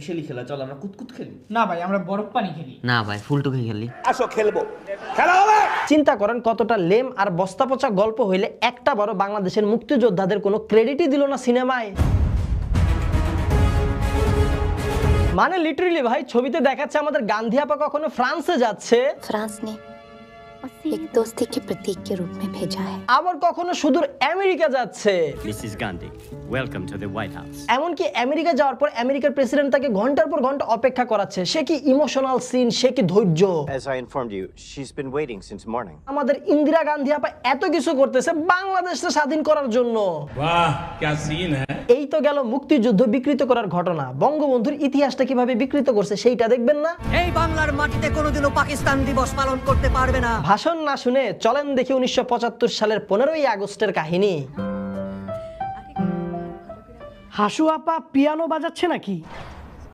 খেলি খেলা, চল আমরা কুতকুত খেলি। না ভাই, আমরা বরফ পানি খেলি। না ভাই, ফুলটুকি খেলি। আসো খেলবো, খেলা হবে। চিন্তা করেন কতটা লেম আর বস্তাপচা গল্প হইলে একটা বড় বাংলাদেশের মুক্তিযোদ্ধাদের কোনো ক্রেডিটই দিল না সিনেমায়। মানে লিটারেলি ভাই, ছবিতে দেখাচ্ছে আমাদের গান্ধী আপা কখনো ফ্রান্সে যাচ্ছে, फ्रांस ने एक दोस्ती के प्रतीक के रूप में भेजा है। আবার কখনো সুদূর আমেরিকা যাচ্ছে। Mrs. Gandhi, welcome to the White House. এমনকি আমেরিকা যাওয়ার পর আমেরিকার প্রেসিডেন্ট তাকে ঘন্টার পর ঘন্টা অপেক্ষা করাচ্ছে। সে কি ইমোশনাল সিন, সে কি ধৈর্য। As I informed you, she's been waiting since morning. আমাদের ইন্দিরা গান্ধী আপা এত কিছু করতেছে বাংলাদেশকে স্বাধীন করার জন্য। वाह क्या सीन है। এই তো গেল মুক্তিযুদ্ধ বিকৃত করার ঘটনা। বঙ্গবন্ধুর ইতিহাসটা কিভাবে বিকৃত করছে সেইটা দেখবেন না? এই বাংলার মাটিতে কোনোদিনও পাকিস্তান দিবস পালন করতে পারবে না। ভাষণ না শুনে চলেন দেখি 1975 সালের 15ই আগস্টের কাহিনী। হাসু আপা পিয়ানো বাজাচ্ছে নাকি?